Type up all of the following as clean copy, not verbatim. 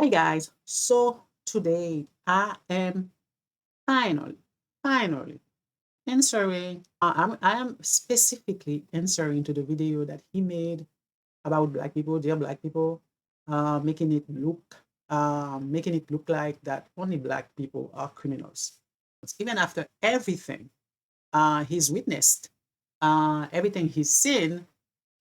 Hi guys, so today I am finally answering. I am specifically answering to the video that he made about black people, dear black people, making it look like that only black people are criminals. But even after everything he's witnessed, everything he's seen,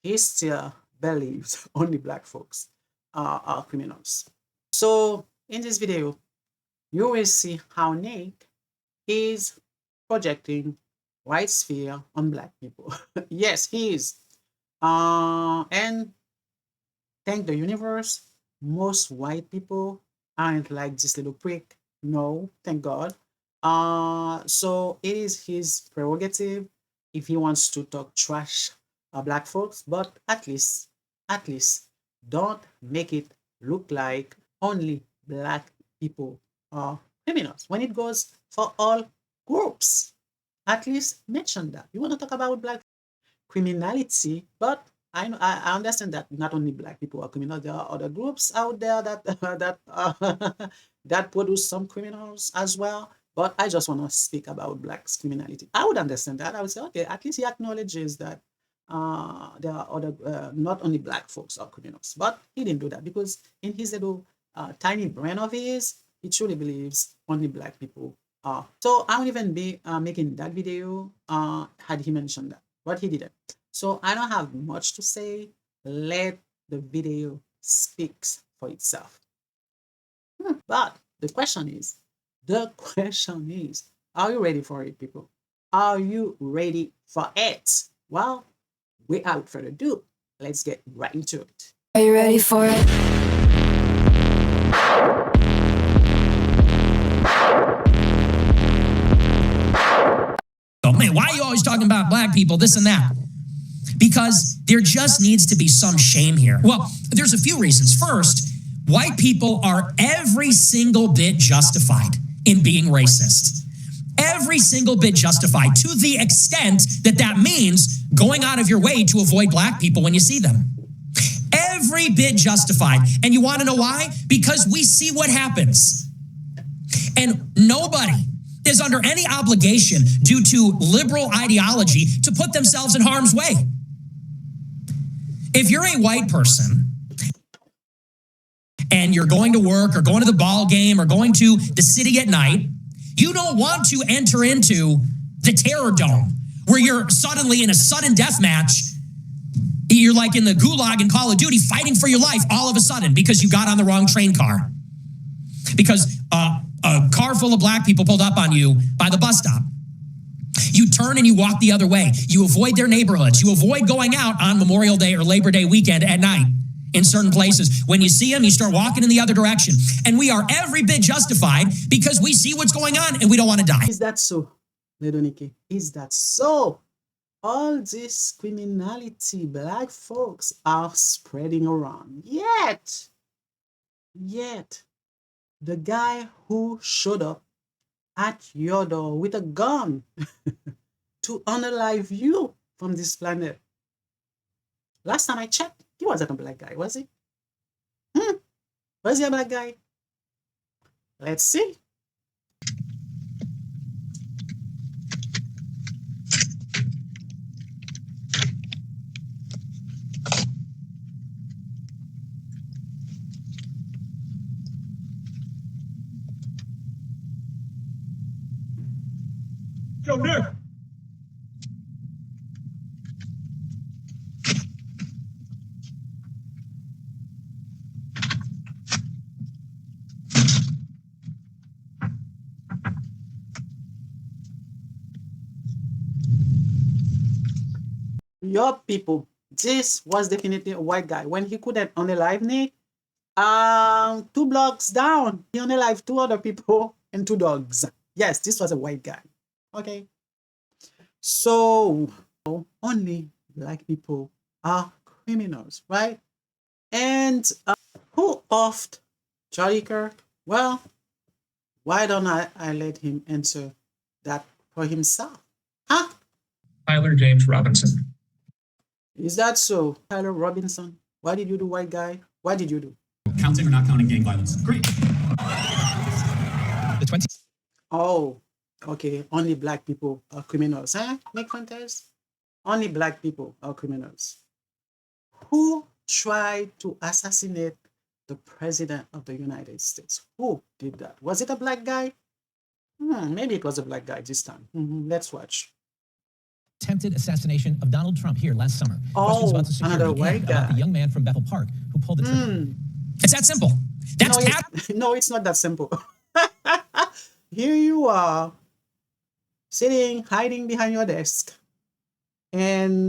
he still believes only black folks are criminals. So in this video, you will see how Nick is projecting white sphere on black people. Yes, he is. And thank the universe, most white people aren't like this little prick. No, thank God. So it is his prerogative if he wants to talk trash black folks, but at least, don't make it look like only black people are criminals. When it goes for all groups, at least mention that. You want to talk about black criminality, but I understand that not only black people are criminals. There are other groups out there that that produce some criminals as well. But I just want to speak about blacks' criminality. I would understand that. I would say, okay, at least he acknowledges that there are other, not only black folks are criminals. But he didn't do that because in his little tiny brain of his, he truly believes only black people are. So I won't even be making that video had he mentioned that, but he didn't. So I don't have much to say. Let the video speaks for itself. But the question is, are you ready for it, people? Are you ready for it? Well, without further ado, let's get right into it. Are you ready for it? Oh man, why are you always talking about black people, this and that? Because there just needs to be some shame here. Well, there's a few reasons. First, white people are every single bit justified in being racist. Every single bit justified, to the extent that that means going out of your way to avoid black people when you see them. Every bit justified. And you want to know why? Because we see what happens. And nobody is under any obligation due to liberal ideology to put themselves in harm's way. If you're a white person and you're going to work or going to the ball game or going to the city at night, you don't want to enter into the terror dome where you're suddenly in a sudden death match. You're like in the gulag in Call of Duty fighting for your life all of a sudden because you got on the wrong train car. Because a car full of black people pulled up on you by the bus stop. You turn and you walk the other way. You avoid their neighborhoods. You avoid going out on Memorial Day or Labor Day weekend at night in certain places. When you see them, you start walking in the other direction. And we are every bit justified because we see what's going on and we don't want to die. Is that so, little Nicky? Is that so? All this criminality black folks are spreading around. Yet, the guy who showed up at your door with a gun to unalive you from this planet. Last time I checked, he wasn't a black guy, was he? Was he a black guy? Let's see. Yo, Nick. Your people, this was definitely a white guy. When he couldn't unalive Nick, 2 blocks down, he unalived 2 other people and 2 dogs. Yes, this was a white guy. Okay. So only black people are criminals, right? And who offed Charlie Kirk? Well, why don't I let him answer that for himself? Huh? Tyler James Robinson. Is that so, Tyler Robinson? What did you do, white guy? What did you do? counting or not counting gang violence. Great. The 20. Oh, okay. Only black people are criminals, huh? Nick Fuentes? Only black people are criminals. Who tried to assassinate the president of the United States? Who did that? Was it a black guy? Maybe it was a black guy this time. Let's watch. Attempted assassination of Donald Trump here last summer. Oh, Questions about the security another white and about the guy. young man from Bethel Park who pulled the trigger. It's that simple. That's No, it's not that simple. Here you are, sitting, hiding behind your desk, and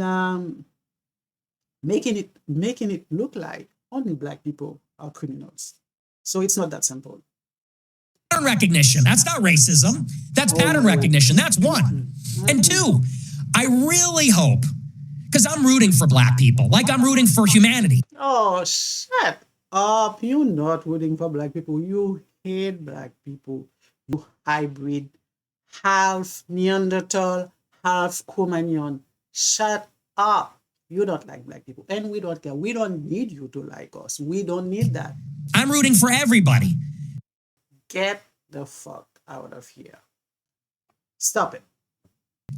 making it look like only black people are criminals. So it's not that simple. pattern recognition. That's not racism. That's pattern recognition. That's one. And two, I really hope, because I'm rooting for black people, like I'm rooting for humanity. Oh, shut up. You're not rooting for black people. You hate black people. You hybrid, half Neanderthal, half Cro-Magnon. Shut up. You don't like black people. And we don't care. We don't need you to like us. We don't need that. I'm rooting for everybody. Get the fuck out of here. Stop it.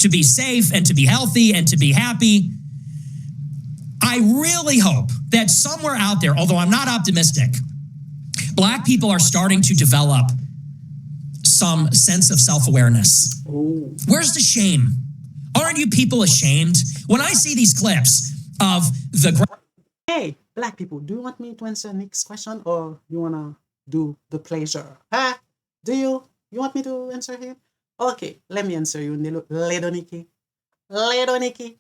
To be safe and to be healthy and to be happy. I really hope that somewhere out there, although I'm not optimistic, black people are starting to develop some sense of self-awareness. Oh. Where's the shame? Aren't you people ashamed? When I see these clips of the... Hey, black people, do you want me to answer Nick's question or you want to do the pleasure? Huh? Do you? You want me to answer him? Okay, let me answer you, Ledo Nikki. Ledo Nikki.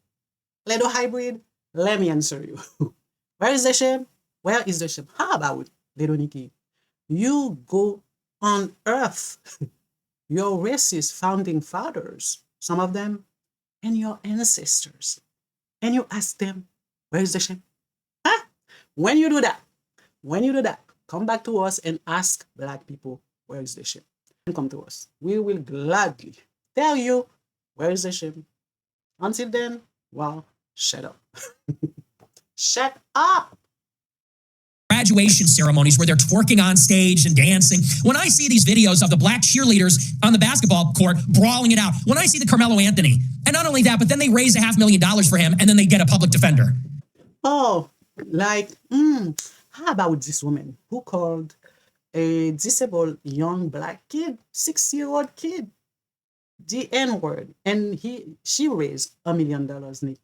Ledo hybrid. Let me answer you. Where is the shame? Where is the shame? How about Ledo Nikki? You go on earth your racist founding fathers, some of them, and your ancestors, and you ask them, where is the shame? Huh? When you do that, come back to us and ask black people, where is the shame? And come to us. We will gladly tell you where is the shame. Until then, well, shut up. Shut up. Graduation ceremonies where they're twerking on stage and dancing. When I see these videos of the black cheerleaders on the basketball court brawling it out, when I see the Carmelo Anthony, and not only that, but then they raise $500,000 for him and then they get a public defender. Oh, like, how about this woman who called a disabled young black kid, 6-year-old kid, the N-word, and she raised $1 million, Nick.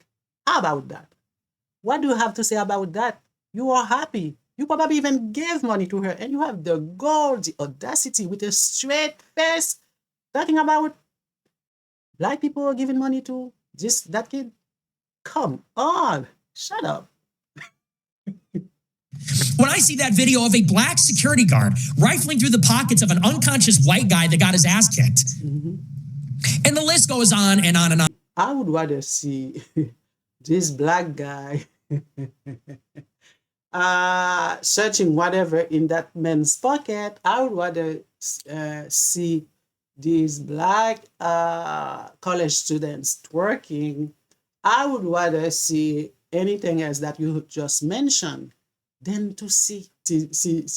How about that? What do you have to say about that? You are happy. You probably even gave money to her, and you have the gall, the audacity with a straight face talking about black people giving money to that kid. Come on, shut up. When I see that video of a black security guard rifling through the pockets of an unconscious white guy that got his ass kicked, and the list goes on and on and on. I would rather see this black guy searching whatever in that man's pocket. I would rather see these black college students twerking. I would rather see anything else that you just mentioned than to see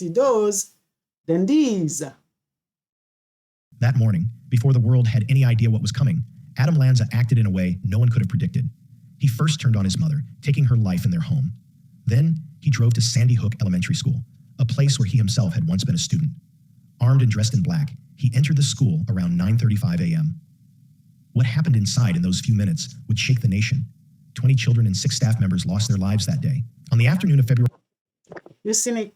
those than these. That morning, before the world had any idea what was coming, Adam Lanza acted in a way no one could have predicted. He first turned on his mother, taking her life in their home. Then, he drove to Sandy Hook Elementary School, a place where he himself had once been a student. Armed and dressed in black, he entered the school around 9:35 a.m. What happened inside in those few minutes would shake the nation. 20 children and 6 staff members lost their lives that day. On the afternoon of February... You see, Nick,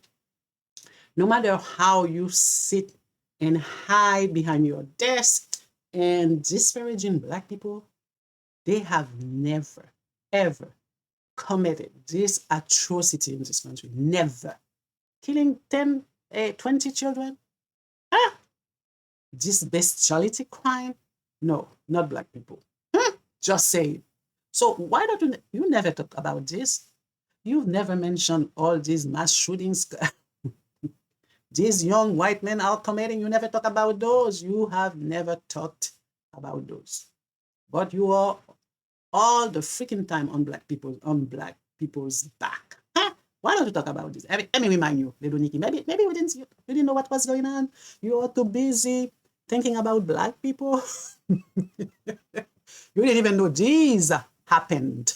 no matter how you sit and hide behind your desk and disparaging black people, they have never, ever committed this atrocity in this country. Never. Killing 10, 20 children? This bestiality crime? No, not black people. Just say it. So why don't you never talk about this? You've never mentioned all these mass shootings these young white men are committing. You never talk about those. You have never talked about those. But you are all the freaking time on black people's back. Why don't you talk about this? Let me remind you, little Nikki. Maybe you didn't know what was going on. You were too busy thinking about black people. You didn't even know these happened.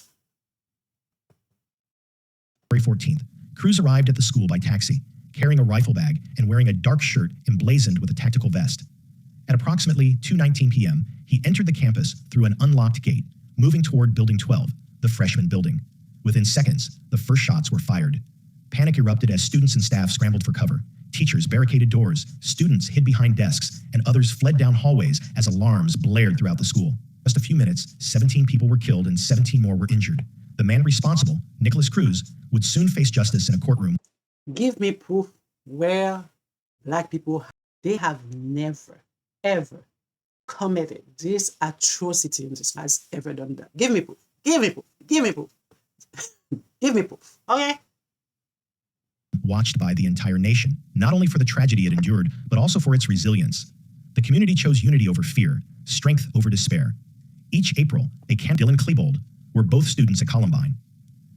February 14th, Cruz arrived at the school by taxi, carrying a rifle bag and wearing a dark shirt emblazoned with a tactical vest. At approximately 2:19 p.m., he entered the campus through an unlocked gate, moving toward Building 12, the freshman building. Within seconds, the first shots were fired. Panic erupted as students and staff scrambled for cover. Teachers barricaded doors, students hid behind desks, and others fled down hallways as alarms blared throughout the school. Just a few minutes, 17 people were killed and 17 more were injured. The man responsible, Nicholas Cruz, would soon face justice in a courtroom. Give me proof where black people, they have never, ever committed this atrocity in this has ever done that. Give me proof. Give me proof. Give me proof. Give me proof. Okay? Watched by the entire nation, not only for the tragedy it endured, but also for its resilience. The community chose unity over fear, strength over despair. Each April, Dylan Klebold were both students at Columbine.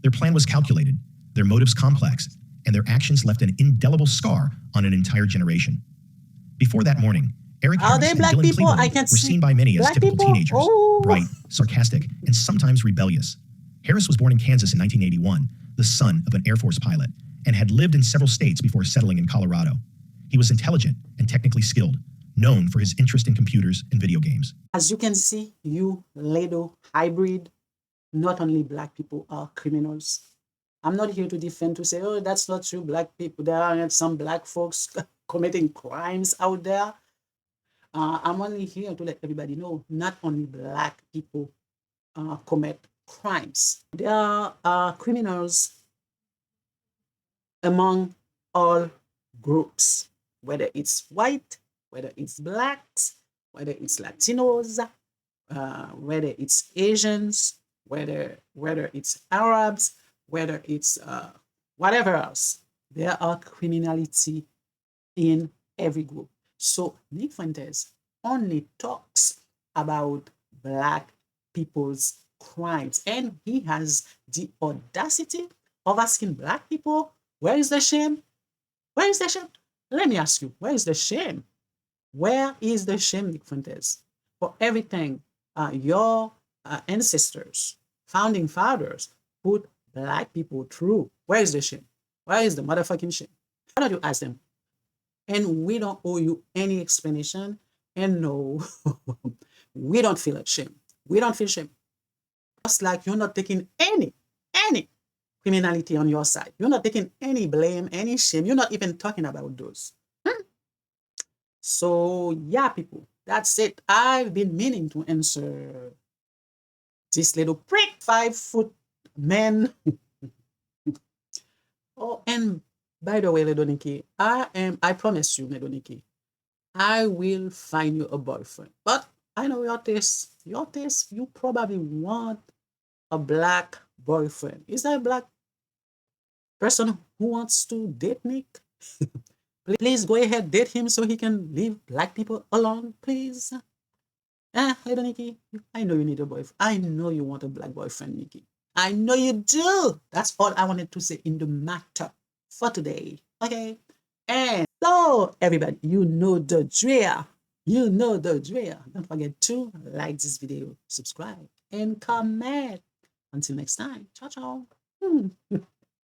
Their plan was calculated, their motives complex, and their actions left an indelible scar on an entire generation. Before that morning, Eric Harris and Dylan Klebold were seen by many as typical teenagers, bright, sarcastic, and sometimes rebellious. Harris was born in Kansas in 1981, the son of an Air Force pilot, and had lived in several states before settling in Colorado. He was intelligent and technically skilled, known for his interest in computers and video games. As you can see, you little hybrid, not only black people are criminals. I'm not here to defend, to say, oh, that's not true. Black people, there are some black folks committing crimes out there. I'm only here to let everybody know, not only black people commit crimes. There are criminals among all groups, whether it's white, whether it's blacks, whether it's Latinos, whether it's Asians, whether it's Arabs, whether it's whatever else. There are criminality in every group. So Nick Fuentes only talks about black people's crimes, and he has the audacity of asking black people, where is the shame? Where is the shame? Let me ask you, where is the shame? Where is the shame, Nick Fuentes, for everything your ancestors, founding fathers, put black people through? Where is the shame? Where is the motherfucking shame? Why don't you ask them? And we don't owe you any explanation. And no, we don't feel shame. We don't feel shame. Just like you're not taking any criminality on your side. You're not taking any blame, any shame. You're not even talking about those. So yeah, people, that's it. I've been meaning to answer this little prick 5-foot man. Oh, and by the way, Ledoniki, I promise you, Ledoniki, I will find you a boyfriend. But I know your taste. Your taste, you probably want a black boyfriend. Is there a black person who wants to date Nick? Please go ahead, date him so he can leave black people alone, please. Little Nikki, I know you need a boyfriend. I know you want a black boyfriend, Nikki. I know you do. That's all I wanted to say in the matter for today. Okay? And so, everybody, you know the drill. You know the drill. Don't forget to like this video, subscribe, and comment. Until next time. Ciao, ciao.